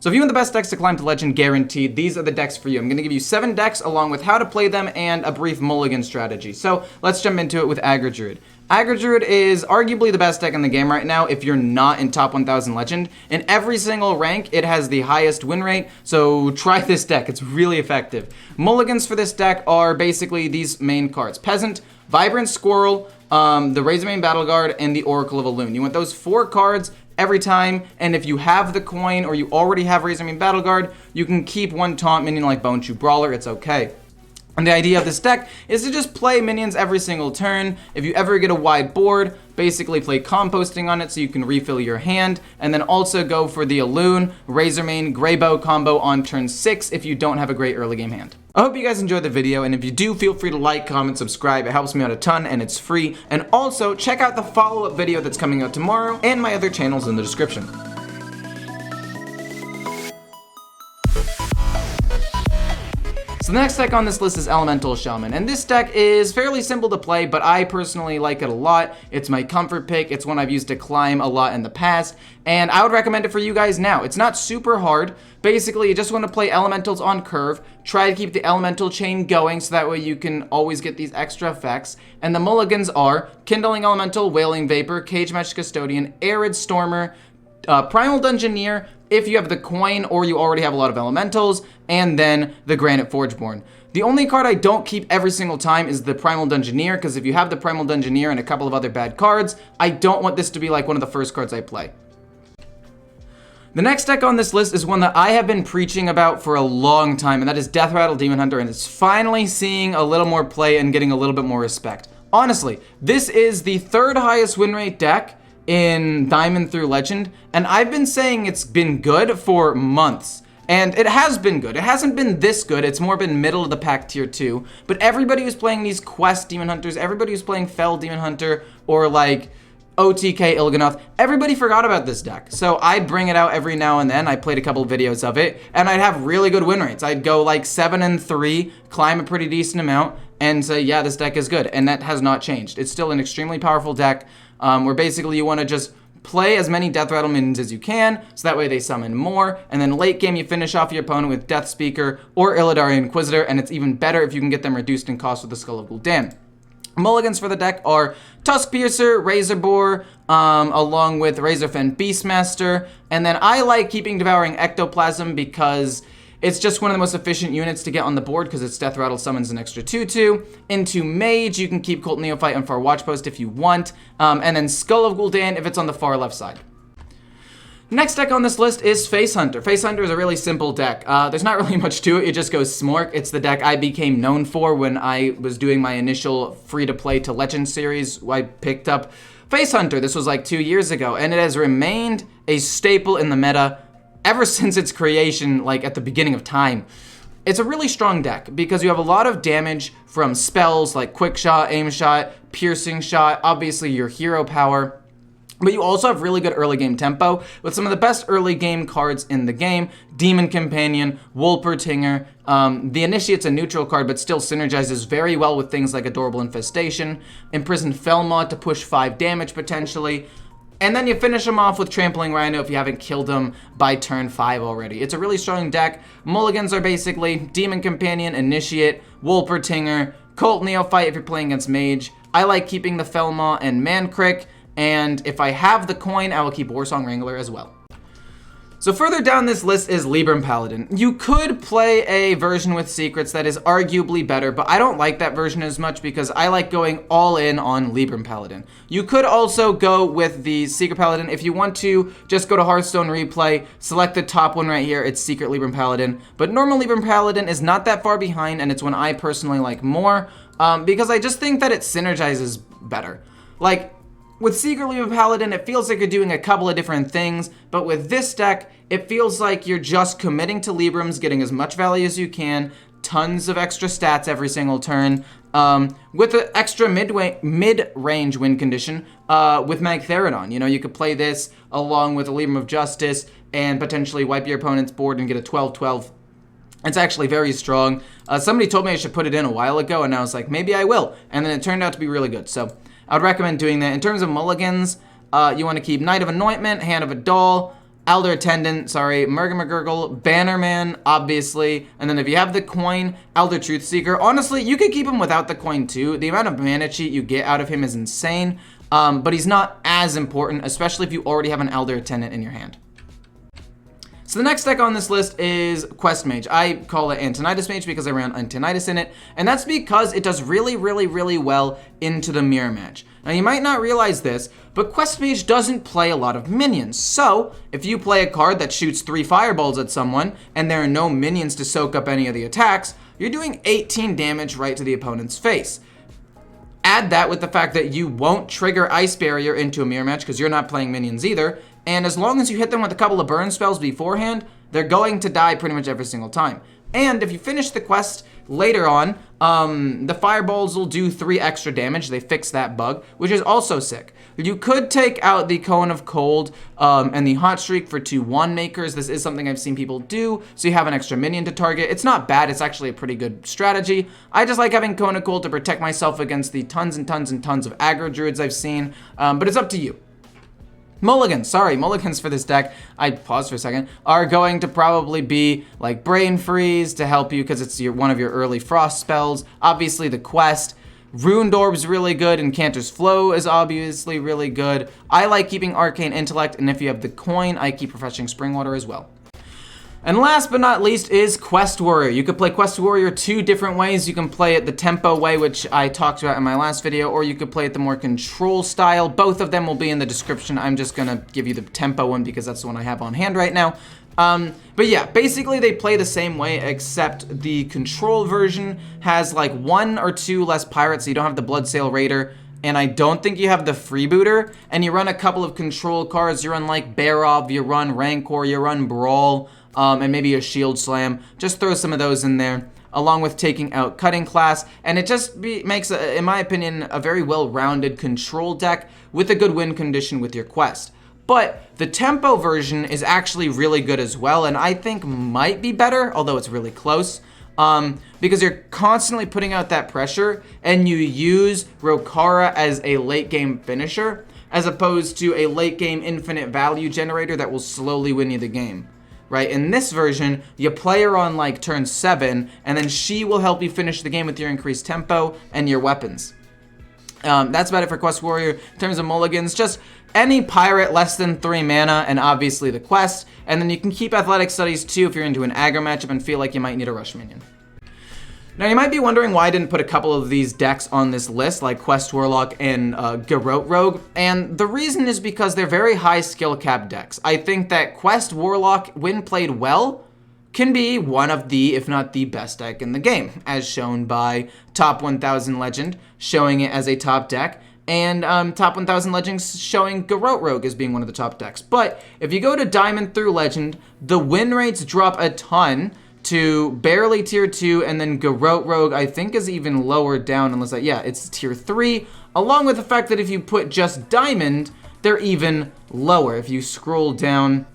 So if you want the best decks to climb to Legend guaranteed, these are the decks for you. I'm going to give you 7 decks along with how to play them and a brief mulligan strategy. So let's jump into it with Aggro Druid. Aggro Druid is arguably the best deck in the game right now if you're not in top 1000 Legend. In every single rank, it has the highest win rate, so try this deck. It's really effective. Mulligans for this deck are basically these main cards. Peasant, Vibrant Squirrel, the Razormane Battle Guard, and the Oracle of Elune. You want those 4 cards every time, and if you have the coin or you already have Razormane Battle Guard, you can keep 1 taunt minion like Bone Chew Brawler, it's okay. And the idea of this deck is to just play minions every single turn. If you ever get a wide board, basically play composting on it so you can refill your hand, and then also go for the Elune, Razormane, Greybow combo on turn 6 if you don't have a great early game hand. I hope you guys enjoyed the video, and if you do, feel free to like, comment, subscribe. It helps me out a ton, and it's free. And also, check out the follow-up video that's coming out tomorrow, and my other channels in the description. So the next deck on this list is Elemental Shaman, and this deck is fairly simple to play, but I personally like it a lot. It's my comfort pick, it's one I've used to climb a lot in the past, and I would recommend it for you guys now. It's not super hard. Basically, you just want to play Elementals on curve, try to keep the Elemental chain going so that way you can always get these extra effects, and the mulligans are Kindling Elemental, Wailing Vapor, Cage Mesh Custodian, Arid Stormer, Primal Dungeoneer, if you have the coin or you already have a lot of elementals, and then the Granite Forgeborn. The only card I don't keep every single time is the Primal Dungeoneer, because if you have the Primal Dungeoneer and a couple of other bad cards, I don't want this to be like one of the first cards I play. The next deck on this list is one that I have been preaching about for a long time, and that is Deathrattle Demon Hunter, and it's finally seeing a little more play and getting a little bit more respect. Honestly, this is the 3rd highest win rate deck in Diamond through Legend, and I've been saying it's been good for months, and it has been good. It hasn't been this good, it's more been middle of the pack tier 2, but everybody who's playing these Quest Demon Hunters, everybody who's playing Fell Demon Hunter, or like OTK Il'gynoth, everybody forgot about this deck. So I'd bring it out every now and then. I played a couple of videos of it, and I'd have really good win rates. I'd go like 7-3, climb a pretty decent amount, and say, yeah, this deck is good, and that has not changed. It's still an extremely powerful deck, where basically you want to just play as many Deathrattle minions as you can, so that way they summon more, and then late game you finish off your opponent with Death Speaker or Illidari Inquisitor, and it's even better if you can get them reduced in cost with the Skull of Gul'dan. Mulligans for the deck are Tusk Piercer, Razorboar, along with Razorfen Beastmaster, and then I like keeping Devouring Ectoplasm because it's just one of the most efficient units to get on the board because its Deathrattle summons an extra 2/2. Into Mage, you can keep Cult Neophyte on Far Watchpost if you want, and then Skull of Gul'dan if it's on the far left side. Next deck on this list is Face Hunter. Face Hunter is a really simple deck. There's not really much to it. It just goes Smork. It's the deck I became known for when I was doing my initial free-to-play to Legend series. I picked up Face Hunter. This was like 2 years ago, and it has remained a staple in the meta ever since its creation, like at the beginning of time. It's a really strong deck because you have a lot of damage from spells like Quick Shot, Aim Shot, Piercing Shot, obviously your hero power. But you also have really good early game tempo with some of the best early game cards in the game. Demon Companion, Wolpertinger. The Initiate's a neutral card but still synergizes very well with things like Adorable Infestation. Imprisoned Felmaw to push 5 damage potentially. And then you finish them off with Trampling Rhino if you haven't killed them by turn 5 already. It's a really strong deck. Mulligans are basically Demon Companion, Initiate, Wolpertinger, Cult Neophyte if you're playing against Mage. I like keeping the Felmaw and Mancrick. And if I have the coin, I will keep Warsong Wrangler as well. So further down this list is Libram Paladin. You could play a version with secrets that is arguably better, but I don't like that version as much because I like going all in on Libram Paladin. You could also go with the Secret Paladin. If you want to, just go to Hearthstone Replay, select the top one right here, it's Secret Libram Paladin. But normal Libram Paladin is not that far behind, and it's one I personally like more, because I just think that it synergizes better. Like, with Secret Libram Paladin, it feels like you're doing a couple of different things, but with this deck, it feels like you're just committing to Librams, getting as much value as you can, tons of extra stats every single turn, with an extra mid-range win condition with Magtheridon. You know, you could play this along with a Libram of Justice and potentially wipe your opponent's board and get a 12-12. It's actually very strong. Somebody told me I should put it in a while ago, and I was like, maybe I will. And then it turned out to be really good. So I would recommend doing that. In terms of mulligans, you want to keep Knight of Anointment, Hand of a Doll, Elder Attendant, sorry, McGurgle, Bannerman, obviously, and then if you have the coin, Elder Truthseeker. Honestly, you could keep him without the coin too. The amount of mana cheat you get out of him is insane, but he's not as important, especially if you already have an Elder Attendant in your hand. So the next deck on this list is Quest Mage. I call it Antonidas Mage because I ran Antonidas in it, and that's because it does really, really, really well into the mirror match. Now you might not realize this, but Quest Mage doesn't play a lot of minions. So if you play a card that shoots 3 fireballs at someone, and there are no minions to soak up any of the attacks, you're doing 18 damage right to the opponent's face. Add that with the fact that you won't trigger Ice Barrier into a mirror match because you're not playing minions either, and as long as you hit them with a couple of burn spells beforehand, they're going to die pretty much every single time. And if you finish the quest later on, the fireballs will do 3 extra damage. They fix that bug, which is also sick. You could take out the Cone of Cold and the Hot Streak for 2 wand makers. This is something I've seen people do, so you have an extra minion to target. It's not bad. It's actually a pretty good strategy. I just like having Cone of Cold to protect myself against the tons and tons and tons of aggro druids I've seen, but it's up to you. Mulligans for this deck, I paused for a second, are going to probably be like Brain Freeze to help you because it's one of your early frost spells. Obviously the quest. Ruined Orb's really good, and Cantor's Flow is obviously really good. I like keeping Arcane Intellect, and if you have the coin, I keep Refreshing Springwater as well. And last but not least is Quest Warrior. You could play Quest Warrior 2 different ways. You can play it the tempo way, which I talked about in my last video, or you could play it the more control style. Both of them will be in the description. I'm just gonna give you the tempo one because that's the one I have on hand right now. But yeah, basically they play the same way, except the control version has like 1 or 2 less pirates, so you don't have the Bloodsail Raider, and I don't think you have the Freebooter, and you run a couple of control cards. You run like Barov, you run Rancor, you run Brawl, and maybe a Shield Slam. Just throw some of those in there, along with taking out Cutting Class, and it just makes, in my opinion, a very well-rounded control deck with a good win condition with your quest. But the tempo version is actually really good as well, and I think might be better, although it's really close, because you're constantly putting out that pressure, and you use Rokara as a late-game finisher, as opposed to a late-game infinite value generator that will slowly win you the game. Right, in this version, you play her on like turn 7, and then she will help you finish the game with your increased tempo and your weapons. That's about it for Quest Warrior. In terms of mulligans, just any pirate less than 3 mana, and obviously the quest, and then you can keep Athletic Studies too if you're into an aggro matchup and feel like you might need a rush minion. Now you might be wondering why I didn't put a couple of these decks on this list, like Quest Warlock and Garrote Rogue, and the reason is because they're very high skill cap decks. I think that Quest Warlock, when played well, can be one of the, if not the best deck in the game, as shown by Top 1000 Legend, showing it as a top deck, and Top 1000 Legends showing Garrote Rogue as being one of the top decks. But if you go to Diamond through Legend, the win rates drop a ton to barely tier 2, and then Garrote Rogue I think is even lower down, unless it's tier 3, along with the fact that if you put just Diamond, they're even lower. If you scroll down,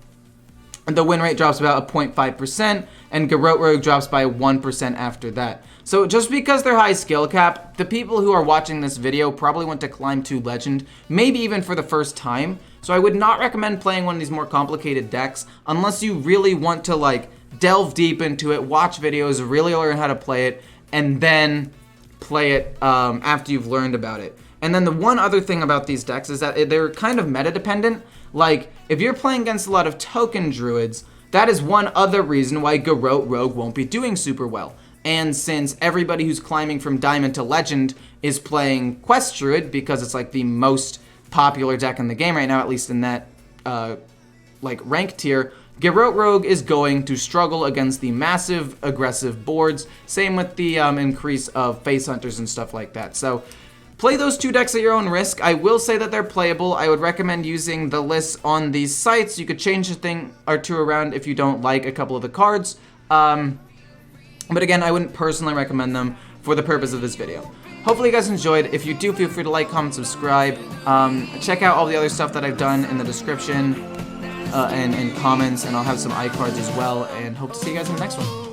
the win rate drops about a 0.5%, and Garrote Rogue drops by 1% after that. So just because they're high skill cap, the people who are watching this video probably want to climb to Legend, maybe even for the first time. So I would not recommend playing one of these more complicated decks unless you really want to like delve deep into it, watch videos, really learn how to play it, and then play it after you've learned about it. And then the one other thing about these decks is that they're kind of meta dependent. Like, if you're playing against a lot of token druids, that is one other reason why Garrote Rogue won't be doing super well. And since everybody who's climbing from Diamond to Legend is playing Quest Druid, because it's like the most popular deck in the game right now, at least in that like rank tier, Garrote Rogue is going to struggle against the massive aggressive boards. Same with the increase of face hunters and stuff like that. So play those 2 decks at your own risk. I will say that they're playable. I would recommend using the lists on these sites. You could change a thing or 2 around if you don't like a couple of the cards. But again, I wouldn't personally recommend them for the purpose of this video. Hopefully you guys enjoyed. If you do, feel free to like, comment, subscribe. Check out all the other stuff that I've done in the description and comments, and I'll have some iCards as well, and hope to see you guys in the next one.